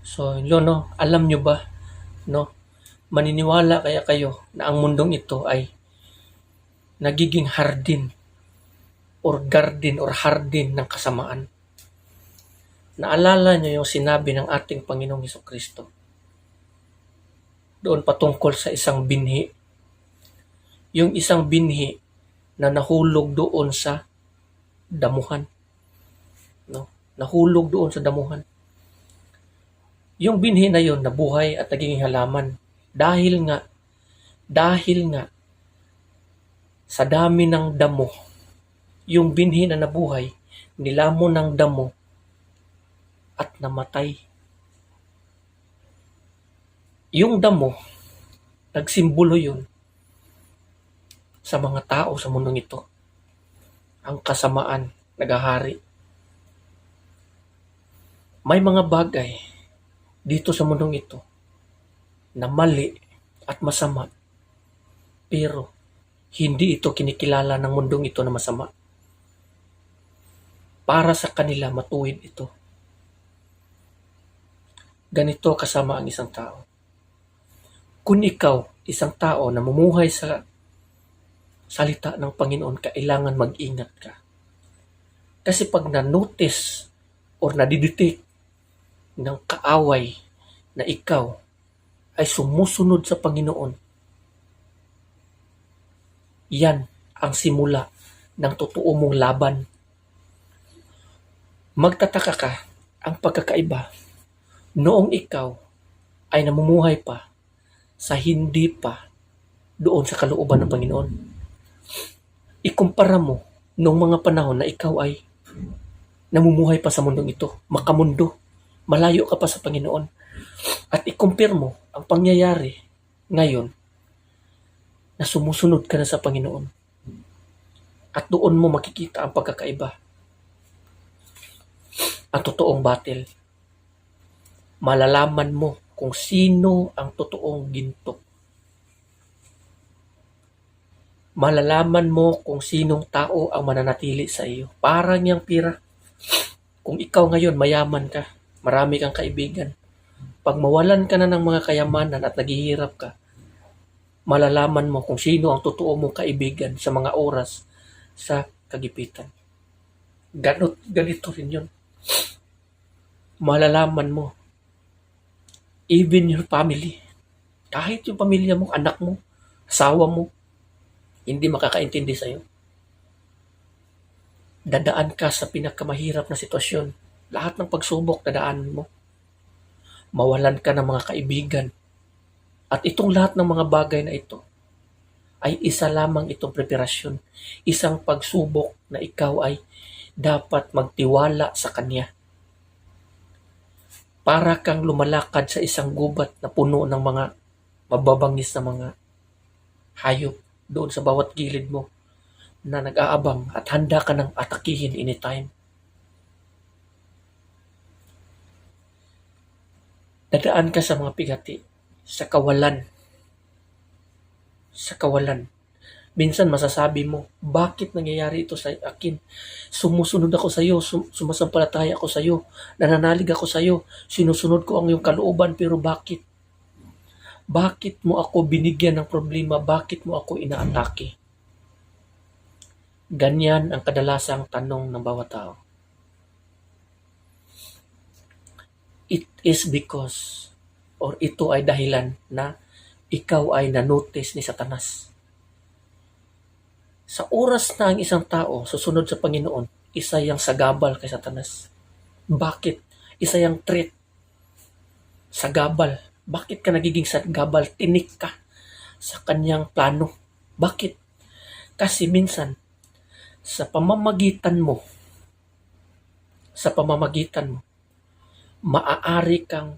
So, yun, no, alam nyo ba, no, maniniwala kaya kayo na ang mundong ito ay nagiging hardin or garden or hardin ng kasamaan. Naalala nyo yung sinabi ng ating Panginoong Hesukristo doon patungkol sa isang binhi. Yung isang binhi na nahulog doon sa damuhan. No? Nahulog doon sa damuhan. Yung binhi na yon nabuhay at naging halaman dahil nga sa dami ng damo, yung binhi na nabuhay, nilamon ng damo at namatay. Yung damo, nagsimbolo yun sa mga tao sa mundong ito. Ang kasamaan, nagahari. May mga bagay dito sa mundong ito na mali at masama, pero hindi ito kinikilala ng mundong ito na masama. Para sa kanila, matuwid ito. Ganito kasama ang isang tao. Kung ikaw, isang tao na mamumuhay sa salita ng Panginoon, kailangan mag-ingat ka. Kasi pag na-notice or nadidetect ng kaaway na ikaw ay sumusunod sa Panginoon, yan ang simula ng totoo mong laban. Magtataka ka ang pagkakaiba noong ikaw ay namumuhay pa sa hindi pa doon sa kalooban ng Panginoon. Ikumpara mo noong mga panahon na ikaw ay namumuhay pa sa mundong ito, makamundo, malayo ka pa sa Panginoon. At ikumpir mo ang pangyayari ngayon na sumusunod ka na sa Panginoon. At doon mo makikita ang pagkakaiba. Ang totoong battle. Malalaman mo kung sino ang totoong ginto. Malalaman mo kung sinong tao ang mananatili sa iyo. Parang yung pira. Kung ikaw ngayon mayaman ka, marami kang kaibigan, pag mawalan ka na ng mga kayamanan at naghihirap ka, malalaman mo kung sino ang totoo mong kaibigan sa mga oras sa kagipitan. Ganito rin yun. Malalaman mo, even your family, kahit yung pamilya mo, anak mo, asawa mo, hindi makakaintindi sa'yo. Dadaan ka sa pinakamahirap na sitwasyon. Lahat ng pagsubok, dadaan mo. Mawalan ka ng mga kaibigan. At itong lahat ng mga bagay na ito ay isa lamang itong preparasyon. Isang pagsubok na ikaw ay dapat magtiwala sa Kanya. Para kang lumalakad sa isang gubat na puno ng mga mababangis na mga hayop doon sa bawat gilid mo na nag-aabang at handa ka ng atakihin anytime. Dadaan ka sa mga pigati, sa kawalan. Sa kawalan. Minsan masasabi mo, bakit nangyayari ito sa akin? Sumusunod ako sa iyo, sumasampalataya ako sa iyo, nananalig ako sa iyo, sinusunod ko ang iyong kalooban, pero bakit? Bakit mo ako binigyan ng problema? Bakit mo ako inaatake? Ganyan ang kadalasang tanong ng bawat tao. It is because, or ito ay dahilan na ikaw ay nanotice ni Satanas. Sa oras na ang isang tao susunod sa Panginoon, isa yang sagabal kay Satanas. Bakit? Isa yang threat. Sagabal. Bakit ka nagiging sagabal? Tinik ka sa kanyang plano. Bakit? Kasi minsan, sa pamamagitan mo, maaari kang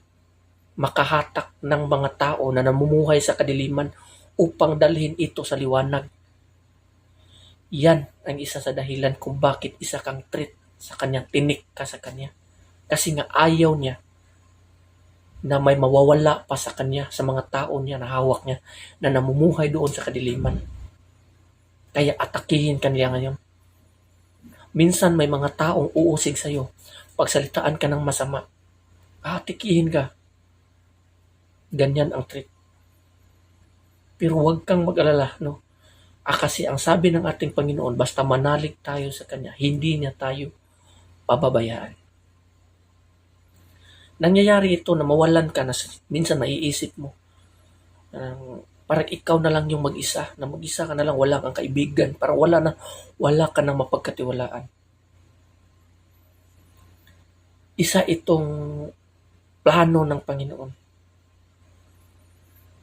makahatak ng mga tao na namumuhay sa kadiliman upang dalhin ito sa liwanag. Yan ang isa sa dahilan kung bakit isa kang threat sa kanyang, tinik ka sa kanya. Kasi nga ayaw niya na may mawawala pa sa kanya, sa mga tao niya na hawak niya, na namumuhay doon sa kadiliman. Kaya atakihin ka niya ngayon. Minsan may mga taong uusig sa'yo, pagsalitaan ka ng masama, Tikihin ka. Ganyan ang treat. Pero huwag kang mag-alala, no? Kasi ang sabi ng ating Panginoon, basta manalig tayo sa Kanya, hindi niya tayo pababayaan. Nangyayari ito na mawalan ka na minsan naiisip mo. Parang ikaw na lang yung mag-isa, na mag-isa ka na lang, wala kang kaibigan, parang wala ka nang mapagkatiwalaan. Isa itong plano ng Panginoon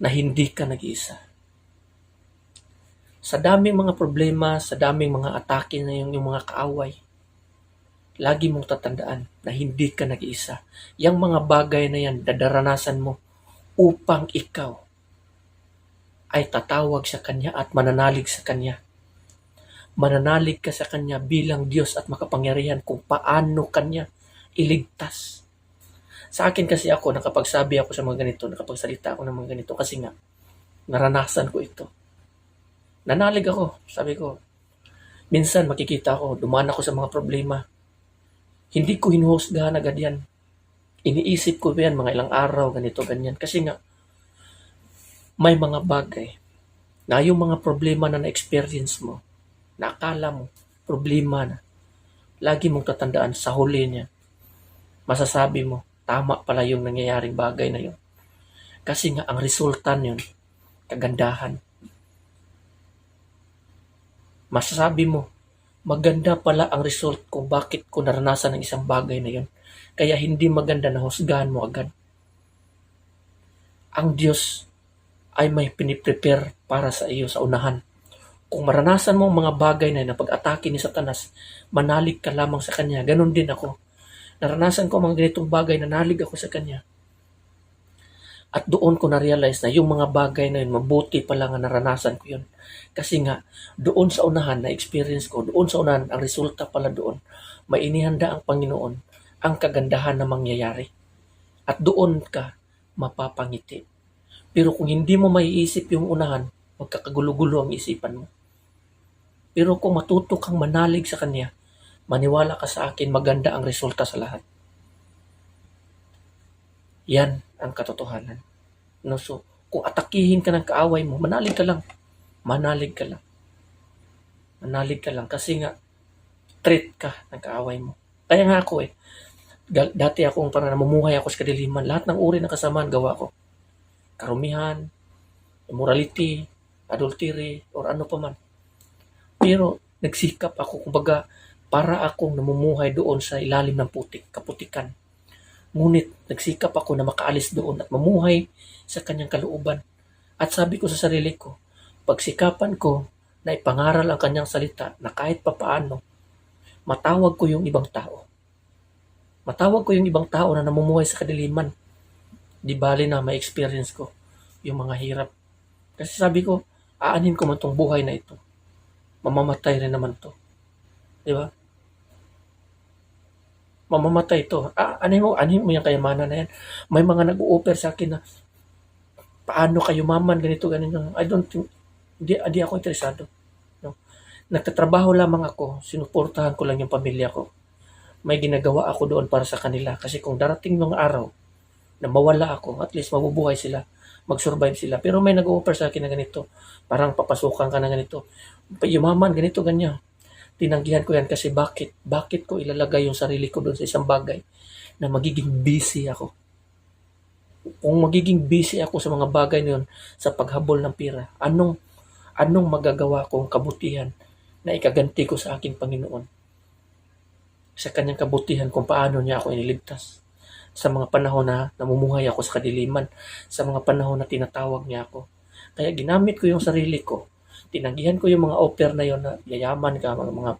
na hindi ka nag-iisa. Sa daming mga problema, sa daming mga atake na yung mga kaaway, lagi mong tatandaan na hindi ka nag-iisa. Yang mga bagay na yan, dadaranasan mo upang ikaw ay tatawag sa Kanya at mananalig sa Kanya. Mananalig ka sa Kanya bilang Diyos at makapangyarihan kung paano Kanya iligtas. Sa akin kasi ako, nakapagsabi ako sa mga ganito, nakapagsalita ako ng mga ganito kasi nga, naranasan ko ito. Nanalig ako, sabi ko, minsan makikita ko, dumaan ako sa mga problema. Hindi ko hinuhusgahan agad yan. Iniisip ko yan mga ilang araw, ganito, ganyan. Kasi nga, may mga bagay na yung mga problema na na-experience mo, na akala mo, problema na, lagi mong tatandaan sa huli niya, masasabi mo, tama pala yung nangyayaring bagay na yun. Kasi nga, ang resulta yun, kagandahan. Masasabi mo, maganda pala ang result kung bakit ko naranasan ng isang bagay na yun. Kaya hindi maganda na husgahan mo agad. Ang Diyos ay may piniprepare para sa iyo sa unahan. Kung maranasan mo ang mga bagay na pag-atake ni Satanas, manalig ka lamang sa Kanya. Ganon din ako. Naranasan ko mga ganitong bagay, nanalig ako sa Kanya. At doon ko na-realize na yung mga bagay na yun, mabuti pala nga naranasan ko yun. Kasi nga, doon sa unahan na experience ko, doon sa unahan, ang resulta pala doon, may inihanda ang Panginoon, ang kagandahan na mangyayari. At doon ka mapapangiti. Pero kung hindi mo maiisip yung unahan, magkakagulo-gulo ang isipan mo. Pero kung matuto kang manalig sa Kanya, maniwala ka sa akin, maganda ang resulta sa lahat. Yan ang katotohanan. No, so, kung atakihin ka ng kaaway mo, manalig ka lang. Manalig ka lang. Manalig ka lang. Kasi nga, treat ka ng kaaway mo. Kaya nga ako dati akong parang namumuhay ako sa kadiliman. Lahat ng uri ng kasamaan gawa ko. Karumihan, immorality, adultery, or ano pa man. Pero, nagsikap ako, kumbaga, para akong namumuhay doon sa ilalim ng kaputikan. Ngunit nagsikap ako na makaalis doon at mamuhay sa Kanyang kalooban. At sabi ko sa sarili ko, pagsikapan ko na ipangaral ang Kanyang salita na kahit papaano, matawag ko yung ibang tao. Matawag ko yung ibang tao na namumuhay sa kadiliman. Di bali na may experience ko yung mga hirap. Kasi sabi ko, aanin ko man tong buhay na ito. Mamamatay rin naman to. Di ba? Mamamatay ito. Anin mo yung kayamanan na yan. May mga nag-o-offer sa akin na paano kayo maman, ganito, ganito. I don't think, di ako interesado. No? Nagtatrabaho lamang ako, sinuportahan ko lang yung pamilya ko. May ginagawa ako doon para sa kanila. Kasi kung darating ng araw na mawala ako, at least mabubuhay sila, mag-survive sila. Pero may nag-o-offer sa akin na ganito, parang papasukan ka na ganito. Yumaman, ganito, ganyan. Tinanggihan ko yan kasi bakit ko ilalagay yung sarili ko doon sa isang bagay na magiging busy ako. Kung magiging busy ako sa mga bagay na yun, sa paghabol ng pera, anong magagawa kong kabutihan na ikaganti ko sa aking Panginoon? Sa Kanyang kabutihan kung paano niya ako iniligtas. Sa mga panahon na namumuhay ako sa kadiliman, sa mga panahon na tinatawag niya ako. Kaya ginamit ko yung sarili ko. Tinanggihan ko yung mga offer na yon na yayaman ka, mga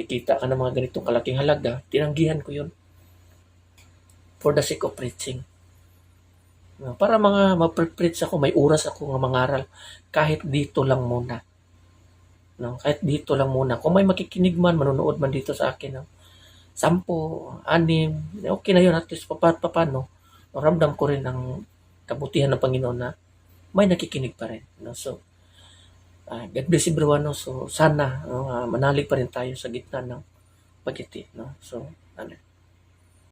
kikita ka ng mga ganitong kalaking halaga. Tinanggihan ko yun for the sake of preaching. Para ma-preach ako, may oras ako ng mangaral kahit dito lang muna. No? Kahit dito lang muna. Kung may makikinig man, manonood man dito sa akin, 10, 6, okay na yun. At least paano, ramdam ko rin ang kabutihan ng Panginoon na may nakikinig pa rin. No? So, God bless everyone. No? So, sana manalig pa rin tayo sa gitna ng pagiti. No? So,